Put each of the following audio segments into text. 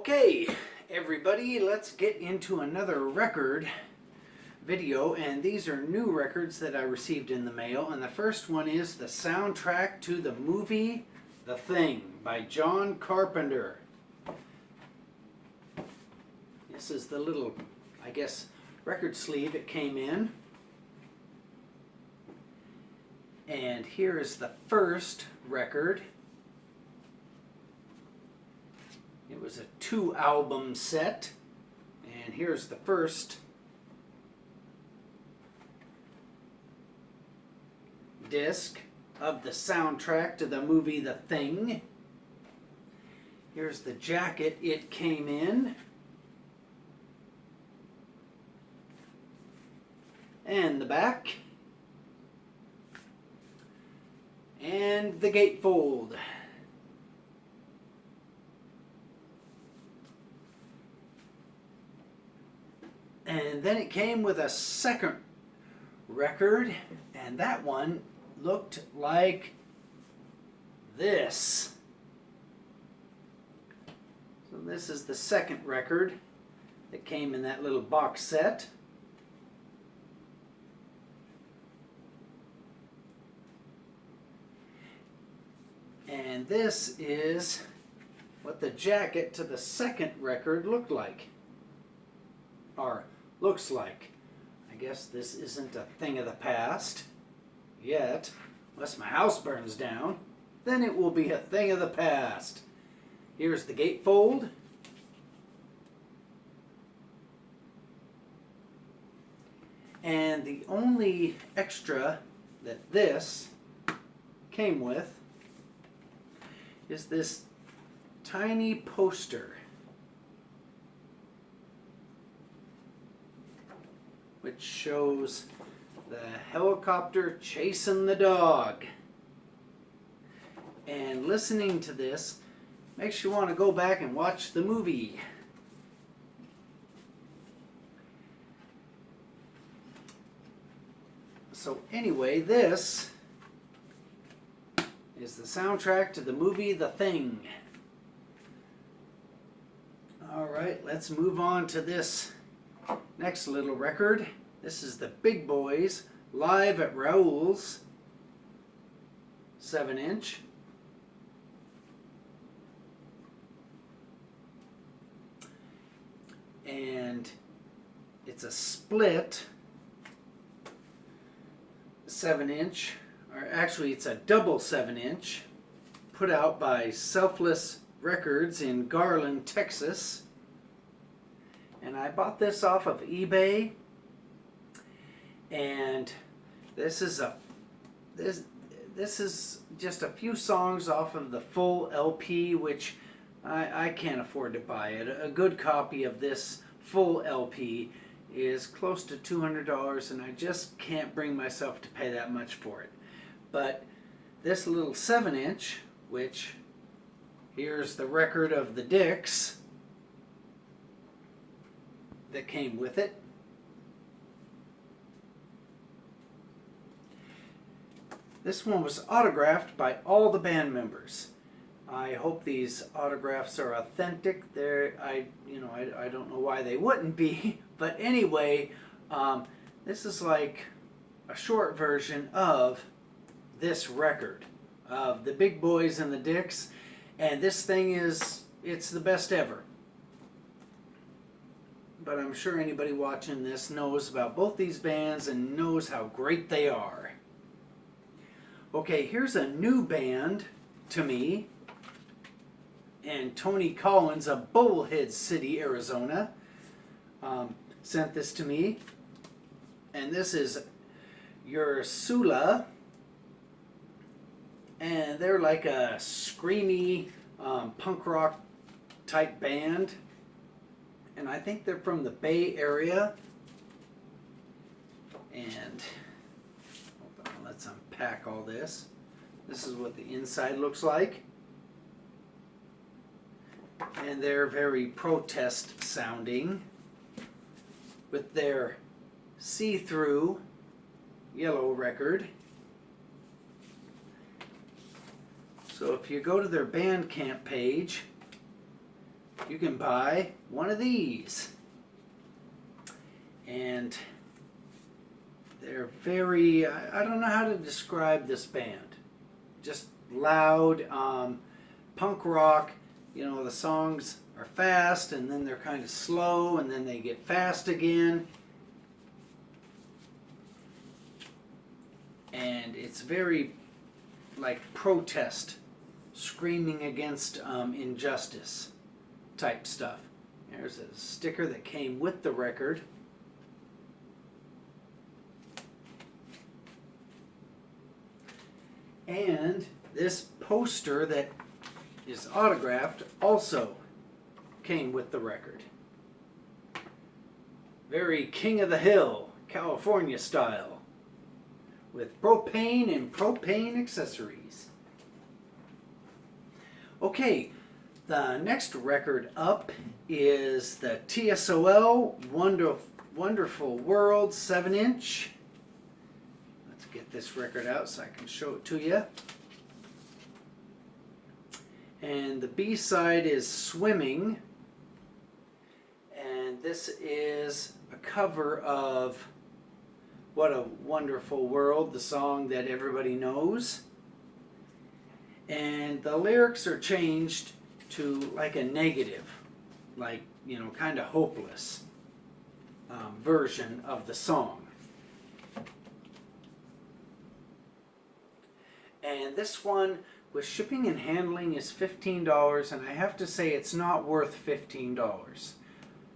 Okay, everybody, let's get into another record video, and these are new records that I received in the mail, and the first one is the soundtrack to the movie The Thing by John Carpenter. This is the little, I guess, record sleeve it came in. And here is the first record. It was a 2-album set, and here's the first disc of the soundtrack to the movie The Thing. Here's the jacket it came in, and the back, and the gatefold. And then it came with a second record, and that one looked like this. So this is the second record that came in that little box set. And this is what the jacket to the second record looked like, or looks like. I guess this isn't a thing of the past yet. Unless my house burns down, then it will be a thing of the past. Here's the gatefold. And the only extra that this came with is this tiny poster, which shows the helicopter chasing the dog. And listening to this makes you want to go back and watch the movie. So anyway, this is the soundtrack to the movie The Thing. Alright, let's move on to this next little record. This is the Big Boys live at Raoul's 7-inch. And it's a split 7-inch, or actually it's a double 7-inch, put out by Selfless Records in Garland, Texas. And I bought this off of eBay, and this is just a few songs off of the full LP, which I can't afford to buy it. A good copy of this full LP is close to $200, and I just can't bring myself to pay that much for it. But this little 7-inch, which here's the record of the Dicks that came with it. This one was autographed by all the band members. I hope these autographs are authentic. I don't know why they wouldn't be, but anyway, this is like a short version of this record of the Big Boys and the Dicks, and this thing it's the best ever. But I'm sure anybody watching this knows about both these bands and knows how great they are. Okay, here's a new band to me, and Tony Collins of Bullhead City, Arizona, sent this to me. And this is your Sula, and they're like a screamy punk rock type band, and I think they're from the Bay Area. And hold on, let's unpack all this. This is what the inside looks like. And they're very protest sounding with their see-through yellow record. So if you go to their Bandcamp page, you can buy one of these. And they're very, I don't know how to describe this band. Just loud, punk rock. You know, the songs are fast and then they're kind of slow and then they get fast again. And it's very like protest, screaming against injustice type stuff. There's a sticker that came with the record. And this poster that is autographed also came with the record. Very King of the Hill, California style, with propane and propane accessories. Okay, the next record up is the TSOL Wonderful World 7-inch. Let's get this record out so I can show it to you. And the B-side is Swimming. And this is a cover of What a Wonderful World, the song that everybody knows. And the lyrics are changed to like a negative, like, you know, kind of hopeless version of the song. And this one with shipping and handling is $15, and I have to say it's not worth $15.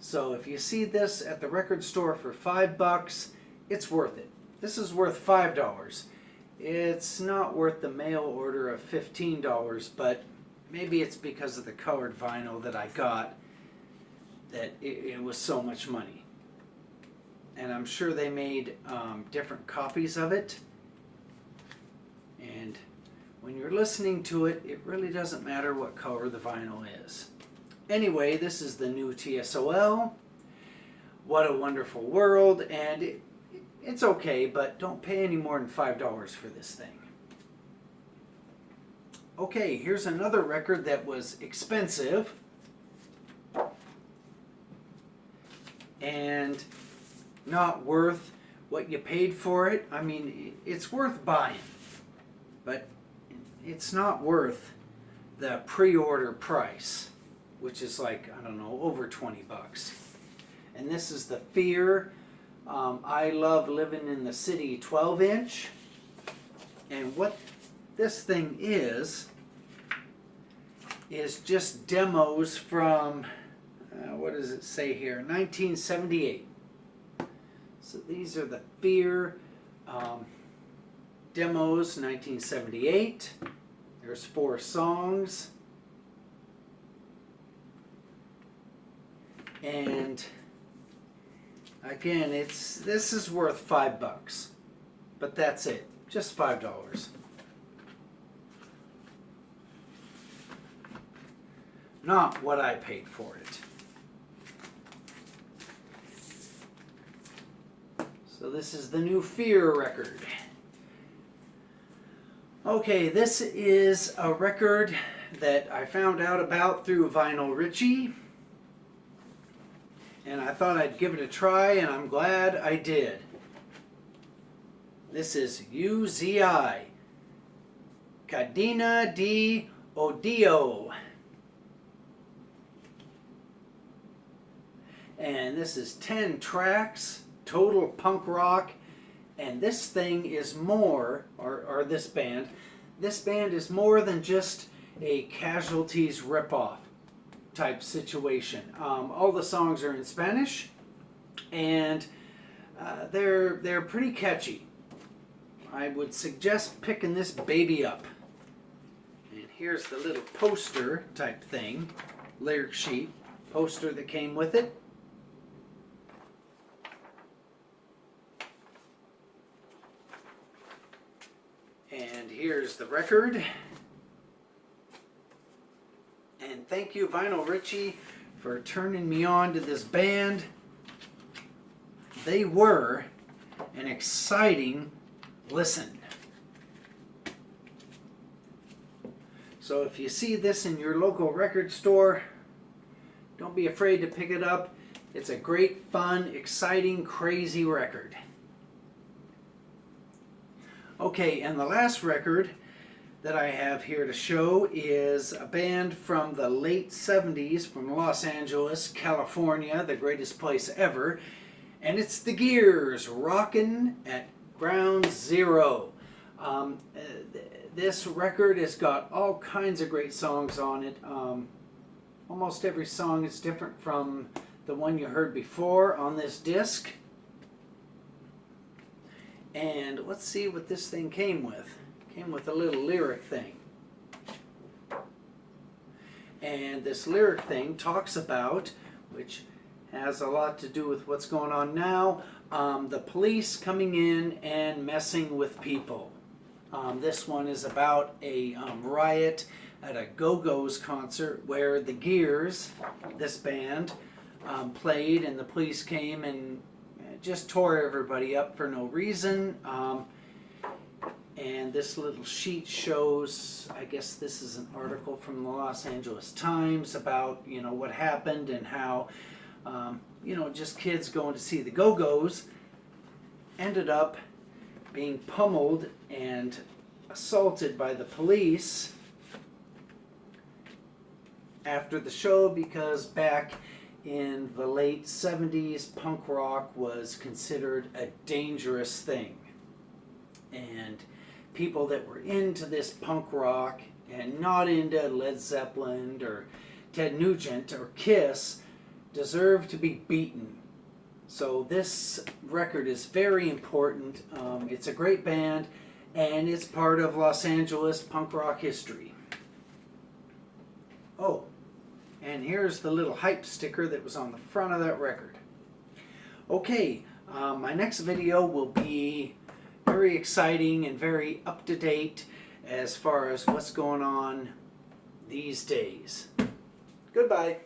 So if you see this at the record store for $5, it's worth it. This is worth $5. It's not worth the mail order of $15, but maybe it's because of the colored vinyl that I got that it was so much money. And I'm sure they made different copies of it. And when you're listening to it, it really doesn't matter what color the vinyl is. Anyway, this is the new TSOL. What a Wonderful World. And it's okay, but don't pay any more than $5 for this thing. Okay, here's another record that was expensive and not worth what you paid for it. I mean, it's worth buying, but it's not worth the pre-order price, which is like, I don't know, over 20 bucks. And this is the Fear I Love Living in the City 12-inch. And what this thing is just demos from, what does it say here, 1978. So these are the Fear demos, 1978. There's 4 songs. And again, this is worth $5, but that's it, just $5. Not what I paid for it. So this is the new Fear record. Okay, this is a record that I found out about through Vinyl Richie. And I thought I'd give it a try, and I'm glad I did. This is UZI, Cadena de Odio. And this is 10 tracks, total punk rock. And this thing is more, or this band is more than just a Casualties ripoff type situation. All the songs are in Spanish, and they're pretty catchy. I would suggest picking this baby up. And here's the little poster type thing, lyric sheet, poster that came with it. And here's the record. And thank you, Vinyl Richie, for turning me on to this band. They were an exciting listen. So if you see this in your local record store, don't be afraid to pick it up. It's a great, fun, exciting, crazy record. Okay, and the last record that I have here to show is a band from the late 70s from Los Angeles, California, the greatest place ever. And it's the Gears, rockin' at Ground Zero. This record has got all kinds of great songs on it. Almost every song is different from the one you heard before on this disc. And let's see what this thing came with. Came with a little lyric thing. And this lyric thing talks about, which has a lot to do with what's going on now, the police coming in and messing with people. This one is about a riot at a Go-Go's concert where the Gears, this band, played, and the police came and just tore everybody up for no reason. And this little sheet shows, I guess this is an article from the Los Angeles Times about, what happened and how, just kids going to see the Go-Go's ended up being pummeled and assaulted by the police after the show, because back in the late 70s, punk rock was considered a dangerous thing. And people that were into this punk rock and not into Led Zeppelin or Ted Nugent or Kiss deserved to be beaten. So this record is very important. It's a great band, and it's part of Los Angeles punk rock history. Oh, and here's the little hype sticker that was on the front of that record. Okay, my next video will be very exciting and very up-to-date as far as what's going on these days. Goodbye.